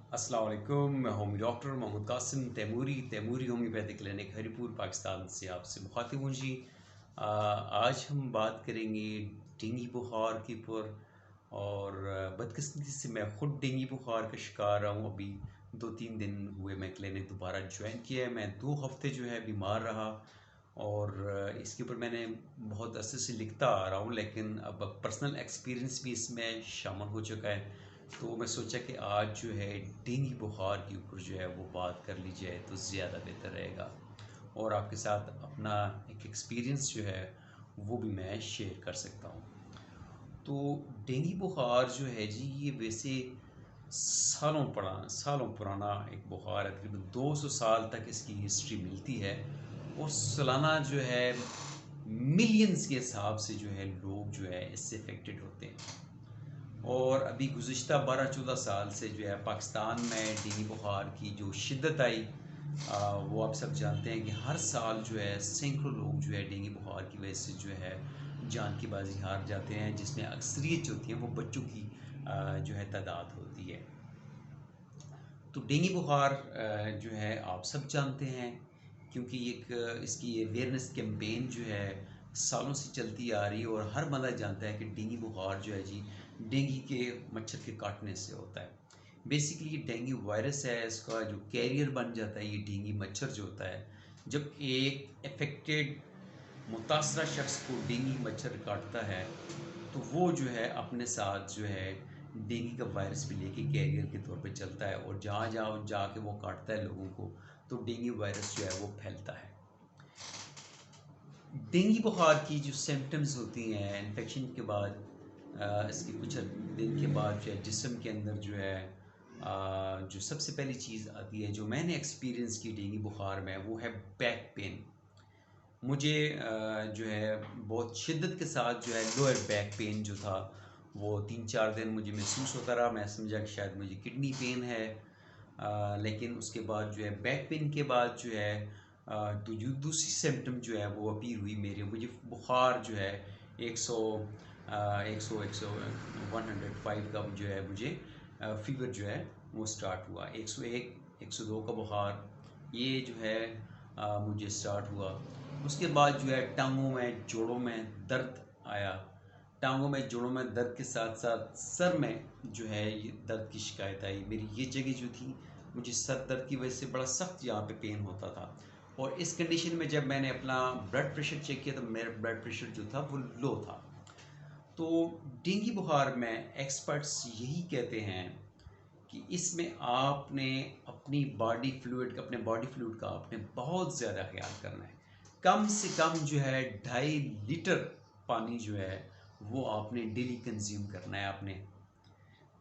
अस्सलाम वालेकुम। मैं homeo doctor Mohammad Qasim Taimuri homeopathic clinic Haripur Pakistan से आपसे मुखातिब हूँ जी। आज हम बात करेंगे डेंगू बुखार के ऊपर। और बदकिस्मती से मैं ख़ुद डेंगू बुखार का शिकार रहा हूँ। अभी 2-3 दिन हुए मैं क्लिनिक दोबारा ज्वाइन किया है। मैं 2 हफ़्ते जो है बीमार रहा और इसके ऊपर मैंने बहुत अरसे से लिखता आ रहा हूँ, लेकिन अब पर्सनल एक्सपीरियंस भी इसमें शामिल हो चुका है। तो मैं सोचा कि आज जो है डेंगू बुखार के ऊपर जो है वो बात कर ली जाए तो ज़्यादा बेहतर रहेगा, और आपके साथ अपना एक एक्सपीरियंस जो है वो भी मैं शेयर कर सकता हूँ। तो डेंगू बुखार जो है जी, ये वैसे सालों पुराना एक बुखार है। तकरीबन 200 साल तक इसकी हिस्ट्री मिलती है और सालाना जो है मिलियंस के हिसाब से जो है लोग जो है इससे अफेक्टेड होते हैं। और अभी गुज़िश्ता 12-14 साल से जो है पाकिस्तान में डेंगू बुखार की जो शिद्दत आई, वो आप सब जानते हैं कि हर साल जो है सैकड़ों लोग जो है डेंगू बुखार की वजह से जो है जान की बाजी हार जाते हैं, जिसमें अक्सरियत जो होती है वो बच्चों की जो है तादाद होती है। तो डेंगू बुखार जो है आप सब जानते हैं, क्योंकि एक इसकी अवेयरनेस कैंपेन जो है सालों से चलती आ रही है और हर बंदा जानता है कि डेंगू बुखार जो है जी, डेंगू के मच्छर के काटने से होता है। बेसिकली ये डेंगू वायरस है, इसका जो कैरियर बन जाता है ये डेंगू मच्छर जो होता है। जब एक अफेक्टेड मुतासरा शख्स को डेंगू मच्छर काटता है तो वो जो है अपने साथ जो है डेंगू का वायरस भी लेके कैरियर के तौर पे चलता है, और जहाँ जहाँ जाके वो काटता है लोगों को तो डेंगू वायरस जो है वो फैलता है। डेंगू बुखार की जो सिम्टम्स होती हैं इन्फेक्शन के बाद, इसके कुछ दिन के बाद जो है जिस्म के अंदर जो है जो सबसे पहली चीज़ आती है जो मैंने एक्सपीरियंस की डेंगू बुखार में, वो है बैक पेन। मुझे जो है बहुत शिद्दत के साथ जो है लोअर बैक पेन जो था वो 3-4 दिन मुझे महसूस होता रहा। मैं समझा कि शायद मुझे किडनी पेन है। लेकिन उसके बाद जो है बैक पेन के बाद जो है तो जो दूसरी सिम्टम जो है वो अपीयर हुई मेरे, मुझे बुखार जो है 100 100 105 का जो है मुझे फीवर जो है वो स्टार्ट हुआ। 101 102 का बुखार ये जो है मुझे स्टार्ट हुआ। उसके बाद जो है टांगों में जोड़ों में दर्द आया। टांगों में जोड़ों में दर्द के साथ साथ सर में जो है ये दर्द की शिकायत आई। मेरी ये जगह जो थी, मुझे सर दर्द की वजह से बड़ा सख्त यहाँ पे पेन होता था। और इस कंडीशन में जब मैंने अपना ब्लड प्रेशर चेक किया तो मेरा ब्लड प्रेशर जो था वो लो था। तो डेंगू बुखार में एक्सपर्ट्स यही कहते हैं कि इसमें आपने अपने बॉडी फ्लूइड का आपने बहुत ज़्यादा ख्याल करना है। कम से कम जो है 2.5 लीटर पानी जो है वो आपने डेली कंज्यूम करना है आपने।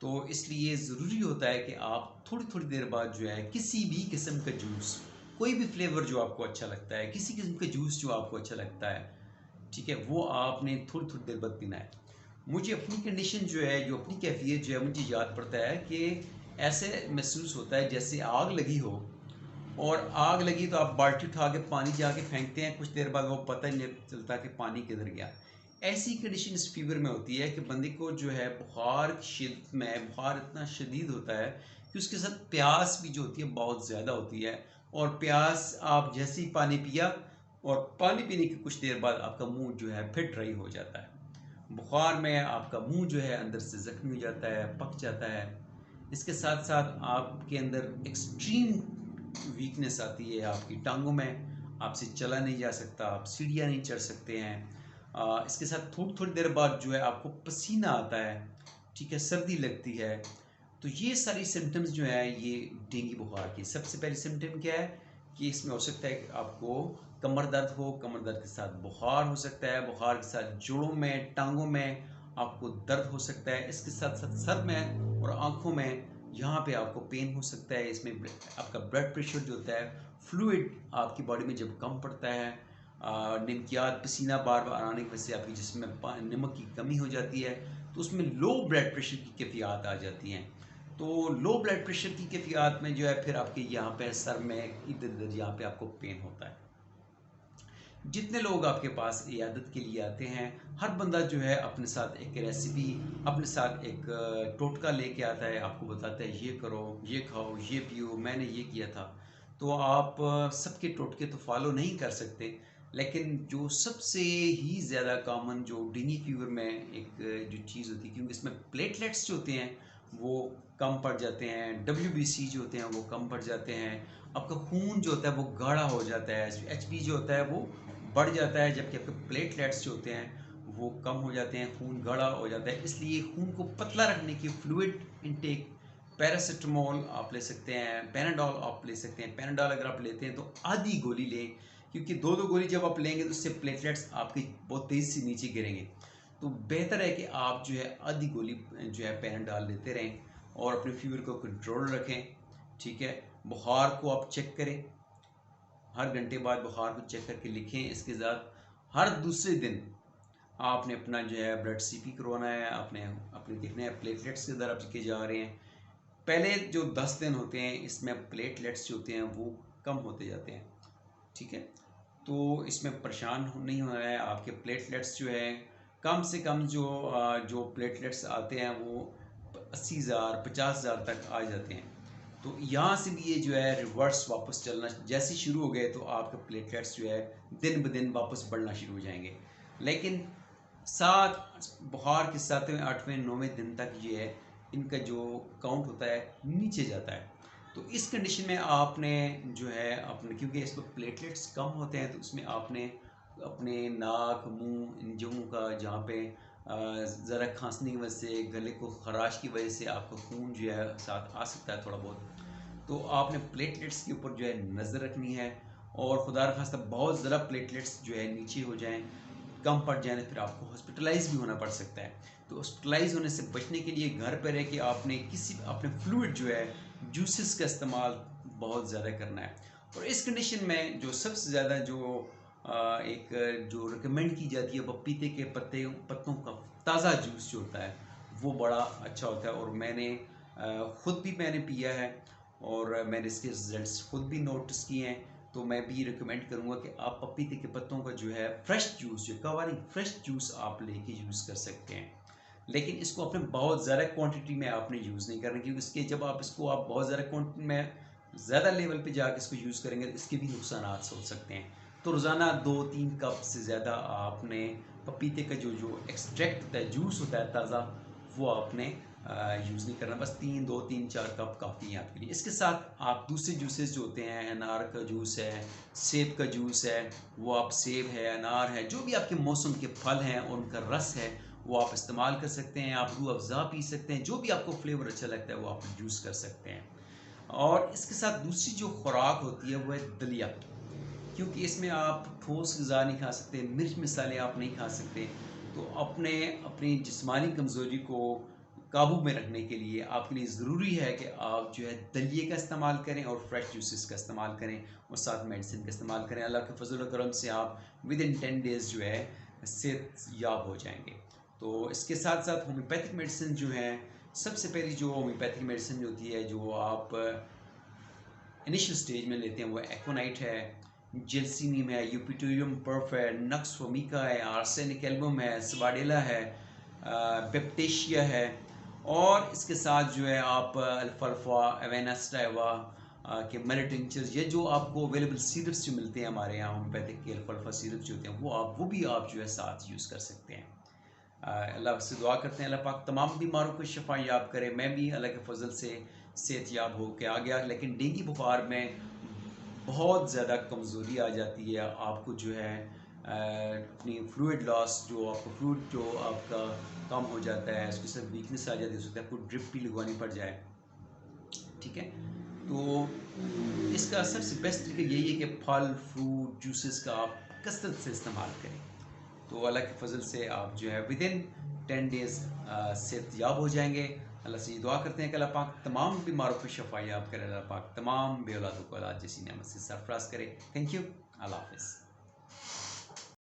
तो इसलिए ज़रूरी होता है कि आप थोड़ी थोड़ी देर बाद जो है किसी भी किस्म का जूस, कोई भी फ्लेवर जो आपको अच्छा लगता है, किसी किस्म का जूस जो आपको अच्छा लगता है, ठीक है, वो आपने थोड़ी थोड़ी देर बाद पीना है। मुझे अपनी कंडीशन जो है, जो अपनी कैफियत जो है, मुझे याद पड़ता है कि ऐसे महसूस होता है जैसे आग लगी हो, और आग लगी तो आप बाल्टी उठा के पानी जाके फेंकते हैं, कुछ देर बाद वो पता ही नहीं चलता कि पानी किधर गया। ऐसी कंडीशन इस फीवर में होती है कि बंदे को जो है बुखार की शिद्दत में, बुखार इतना शदीद होता है कि उसके साथ प्यास भी जो होती है बहुत ज़्यादा होती है। और प्यास आप जैसे ही पानी पिया, और पानी पीने के कुछ देर बाद आपका मुंह जो है फिर ड्राई हो जाता है। बुखार में आपका मुंह जो है अंदर से ज़ख्मी हो जाता है, पक जाता है। इसके साथ साथ आपके अंदर एक्सट्रीम वीकनेस आती है आपकी टांगों में, आपसे चला नहीं जा सकता, आप सीढ़ियाँ नहीं चढ़ सकते हैं। इसके साथ थोड़ी थोड़ी देर बाद जो है आपको पसीना आता है, ठीक है, सर्दी लगती है। तो ये सारी सिम्टम्स जो है ये डेंगू बुखार की। सबसे पहली सिम्टम क्या है कि इसमें हो सकता है कि आपको कमर दर्द हो, कमर दर्द के साथ बुखार हो सकता है, बुखार के साथ जोड़ों में, टांगों में आपको दर्द हो सकता है। इसके साथ साथ सर में और आँखों में यहाँ पे आपको पेन हो सकता है। इसमें आपका ब्लड प्रेशर जो होता है, फ्लूइड आपकी बॉडी में जब कम पड़ता है, निमकियात पसीना बार बार आने की वजह से आपके जिस्म में नमक की कमी हो जाती है, तो उसमें लो ब्लड प्रेशर की कैफियत आ जाती हैं। तो लो ब्लड प्रेशर की कैफियत में जो है फिर आपके यहाँ पे सर में इधर उधर यहाँ पे आपको पेन होता है। जितने लोग आपके पास इयादत के लिए आते हैं, हर बंदा जो है अपने साथ एक रेसिपी, अपने साथ एक टोटका लेके आता है, आपको बताता है ये करो, ये खाओ, ये पियो, मैंने ये किया था। तो आप सबके टोटके तो फॉलो नहीं कर सकते, लेकिन जो सबसे ही ज़्यादा कॉमन जो डेंगू फीवर में एक जो चीज़ होती है, क्योंकि इसमें प्लेटलेट्स जो होते हैं वो कम पड़ जाते हैं, WBC जो होते हैं वो कम पड़ जाते हैं, आपका खून जो होता है वो गाढ़ा हो जाता है, HP जो होता है वो बढ़ जाता है, जबकि आपके प्लेटलेट्स जो होते हैं वो कम हो जाते हैं, खून गाढ़ा हो जाता है। इसलिए खून को पतला रखने की फ्लूइड इनटेक, पैरासिटामोल आप ले सकते हैं, पैनाडोल आप ले सकते हैं। पैनाडोल अगर आप लेते हैं तो आधी गोली लें, क्योंकि दो दो गोली जब आप लेंगे तो उससे प्लेटलेट्स आपकी बहुत तेज़ी से नीचे गिरेंगे। तो बेहतर है कि आप जो है आधी गोली जो है पैनाडोल लेते रहें और अपने फीवर को कंट्रोल रखें। ठीक है, बुखार को आप चेक करें, हर घंटे बाद बुखार को चेक करके लिखें। इसके साथ हर दूसरे दिन आपने अपना जो है ब्लड CP करवाना है, आपने अपने देखना है प्लेटलेट्स किधर आपके जा रहे हैं। पहले जो 10 दिन होते हैं इसमें प्लेटलेट्स जो होते हैं वो कम होते जाते हैं। ठीक है, तो इसमें परेशान नहीं होना है। आपके प्लेटलेट्स जो है कम से कम जो प्लेटलेट्स आते हैं वो 80,000 50,000 तक आ जाते हैं। तो यहाँ से भी ये जो है रिवर्स वापस चलना जैसे ही शुरू हो गए तो आपके प्लेटलेट्स जो है दिन ब दिन वापस बढ़ना शुरू हो जाएंगे। लेकिन बुखार के 7वें 8वें 9वें दिन तक ये है इनका जो काउंट होता है नीचे जाता है। तो इस कंडीशन में आपने जो है अपने, क्योंकि इस पर प्लेटलेट्स कम होते हैं, तो उसमें आपने अपने नाक, मुंह, इन जगहों का जहाँ पे ज़रा खांसने की वजह से, गले को खराश की वजह से आपका खून जो है साथ आ सकता है थोड़ा बहुत, तो आपने प्लेटलेट्स के ऊपर जो है नज़र रखनी है। और खुदा न खास्ता बहुत ज़रा प्लेटलेट्स जो है नीचे हो जाएं, कम पड़ जाए, फिर आपको हॉस्पिटलाइज भी होना पड़ सकता है। तो हॉस्पिटलाइज होने से बचने के लिए घर पर रह के आपने अपने फ्लूइड जो है, जूसेस का इस्तेमाल बहुत ज़्यादा करना है। और इस कंडीशन में जो सबसे ज़्यादा एक जो रिकमेंड की जाती है पपीते के पत्तों का ताज़ा जूस जो होता है वो बड़ा अच्छा होता है। और ख़ुद भी मैंने पिया है और मैंने इसके रिजल्ट्स खुद भी नोटिस किए हैं। तो मैं भी रिकमेंड करूँगा कि आप पपीते के पत्तों का जो है फ्रेश जूस, जो कवरिंग फ्रेश जूस आप लेके यूज़ कर सकते हैं। लेकिन इसको अपने बहुत ज़्यादा क्वांटिटी में आपने यूज़ नहीं करना, क्योंकि इसके जब आप बहुत ज़्यादा क्वांटिटी में ज़्यादा लेवल पे जाकर इसको यूज़ करेंगे तो इसके भी नुकसान हो सकते हैं। तो रोज़ाना 2-3 कप से ज़्यादा आपने पपीते का जो एक्सट्रैक्ट होता है, जूस होता है ताज़ा, वो आपने यूज़ नहीं करना। बस 2-3-4 कप काफ़ी है आपके लिए। इसके साथ आप दूसरे जूसेस जो होते हैं, अनार का जूस है, सेब का जूस है, वो आप सेब है, अनार है, जो भी आपके मौसम के फल हैं और उनका रस है वो आप इस्तेमाल कर सकते हैं। आप रूह अफ़ज़ा पी सकते हैं, जो भी आपको फ्लेवर अच्छा लगता है वो आप यूज़ कर सकते हैं। और इसके साथ दूसरी जो खुराक होती है वो है दलिया, क्योंकि इसमें आप ठोस ग़िज़ा नहीं खा सकते, मिर्च मसाले आप नहीं खा सकते। तो अपनी जिस्मानी कमज़ोरी को काबू में रखने के लिए आपके लिए ज़रूरी है कि आप जो है दलिए का इस्तेमाल करें और फ्रेश जूसेस का इस्तेमाल करें और साथ मेडिसिन का इस्तेमाल करें। अल्लाह के फजल व करम से आप विदिन 10 डेज़ जो है सेहतयाब हो जाएंगे। तो इसके साथ साथ होम्योपैथिक मेडिसिन जो है, सबसे पहली जो होम्योपैथिक मेडिसिन जो होती है जो आप इनिशियल स्टेज में लेते हैं वो एक्वोनाइट है, जेलसीनियम है, यूपिटोरियम पर्फ है, नक्स वोमिका है, आर्सेनिक एल्बम है, सवाडेला है, बेप्टेशिया है। और इसके साथ जो है आप अल्फाल्फा, एवेना स्टाइवा के मेले टिंचर्स, ये जो आपको अवेलेबल सिरप्स जो मिलते हैं हमारे यहाँ होम्योपैथिक के अल्फाल्फा सिरप्स जो होते हैं वो भी आप जो है साथ यूज़ कर सकते हैं। अल्लाह से दुआ करते हैं अल्लाह पाक तमाम बीमारों को शिफा याब करे। मैं भी अल्लाह के फजल से सेहतयाब हो के आ गया, लेकिन डेंगू बुखार में बहुत ज़्यादा कमज़ोरी आ जाती है। आपको जो है अपनी फ्लूइड लॉस, जो आपका फ्लूइड जो आपका कम हो जाता है, उसके साथ वीकनेस आ जाती है, उसके आपको ड्रिप भी लगवानी पड़ जाए। ठीक है, तो इसका सबसे बेस्ट तरीका यही है कि फल, फ्रूट, जूसेस का आप कसरत से इस्तेमाल करें। तो अल्लाह के फजल से आप जो है विदिन 10 डेज़ सेहतयाब हो जाएंगे। अल्लाह से ये दुआ करते हैं कि अल्लाह पाक तमाम बीमारों को शफा याब करे, अल्लाह पाक तमाम बेऔलादों को औलाद जैसी नेमत से सरफराज करे। थैंक यू, अल्लाह हाफ़िज़।